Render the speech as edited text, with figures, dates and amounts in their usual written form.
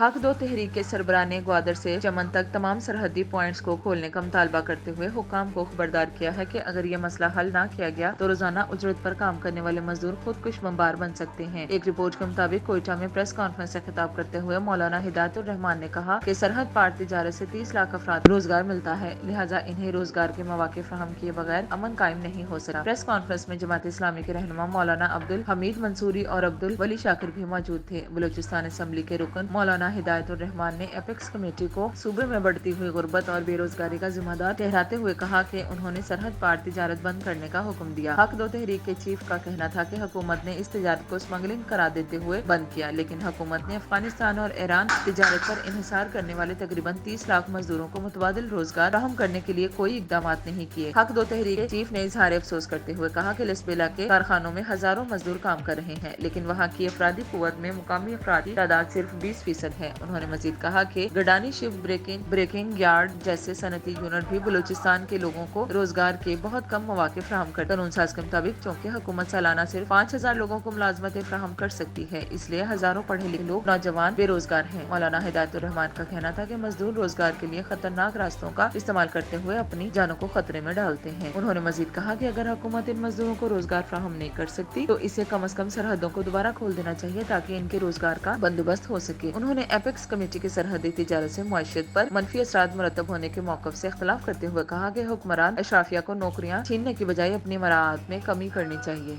حق دو تحریک کے سربراہ نے گوادر سے چمن تک تمام سرحدی پوائنٹس کو کھولنے کا مطالبہ کرتے ہوئے حکام کو خبردار کیا ہے کہ اگر یہ مسئلہ حل نہ کیا گیا تو روزانہ اجرت پر کام کرنے والے مزدور خودکش بمبار بن سکتے ہیں۔ ایک رپورٹ کے مطابق کوئٹہ میں پریس کانفرنس سے خطاب کرتے ہوئے مولانا ہدایت الرحمان نے کہا کہ سرحد پار تجارت سے 30 لاکھ افراد کو روزگار ملتا ہے، لہٰذا انہیں روزگار کے مواقع فراہم کیے بغیر امن قائم نہیں ہو سکتا۔ پریس کانفرنس میں جماعت اسلامی کے رہنما مولانا عبدالحمید منصوری اور عبدالولی شاکر بھی موجود تھے۔ بلوچستان اسمبلی کے رکن مولانا ہدایت الرحمان نے ایپیکس کمیٹی کو صوبے میں بڑھتی ہوئی غربت اور بے روزگاری کا ذمہ دار ٹھہراتے ہوئے کہا کہ انہوں نے سرحد پار تجارت بند کرنے کا حکم دیا۔ حق دو تحریک کے چیف کا کہنا تھا کہ حکومت نے اس تجارت کو اسمگلنگ قرار دیتے ہوئے بند کیا، لیکن حکومت نے افغانستان اور ایران تجارت پر انحصار کرنے والے تقریباً 30 لاکھ مزدوروں کو متبادل روزگار فراہم کرنے کے لیے کوئی اقدامات نہیں کیے۔ حق دو تحریک کے چیف نے اظہار افسوس کرتے ہوئے کہا کہ لسبیلا کے کارخانوں میں ہزاروں مزدور کام کر رہے ہیں، لیکن وہاں کی افرادی قوت میں مقامی افراد کی تعداد صرف 20% ہے۔ انہوں نے مزید کہا کہ گڈانی شپ بریکنگ یارڈ جیسے صنعتی یونٹ بھی بلوچستان کے لوگوں کو روزگار کے بہت کم مواقع فراہم کرتے ہیں۔ قانون ساز کے مطابق چونکہ حکومت سالانہ صرف 5000 لوگوں کو ملازمتیں فراہم کر سکتی ہے، اس لیے ہزاروں پڑھے لکھے لوگ نوجوان بے روزگار ہیں۔ مولانا ہدایت الرحمان کا کہنا تھا کہ مزدور روزگار کے لیے خطرناک راستوں کا استعمال کرتے ہوئے اپنی جانوں کو خطرے میں ڈالتے ہیں۔ انہوں نے مزید کہا کہ اگر حکومت ان مزدوروں کو روزگار فراہم نہیں کر سکتی تو اسے کم از کم سرحدوں کو دوبارہ کھول دینا چاہیے تاکہ ان کے روزگار کا بندوبست ہو سکے۔ انہوں نے ایپیکس کمیٹی کے سرحدی تجارت سے معیشت پر منفی اثرات مرتب ہونے کے موقف سے اختلاف کرتے ہوئے کہا کہ حکمران اشرافیہ کو نوکریاں چھیننے کی بجائے اپنی مراعات میں کمی کرنی چاہیے۔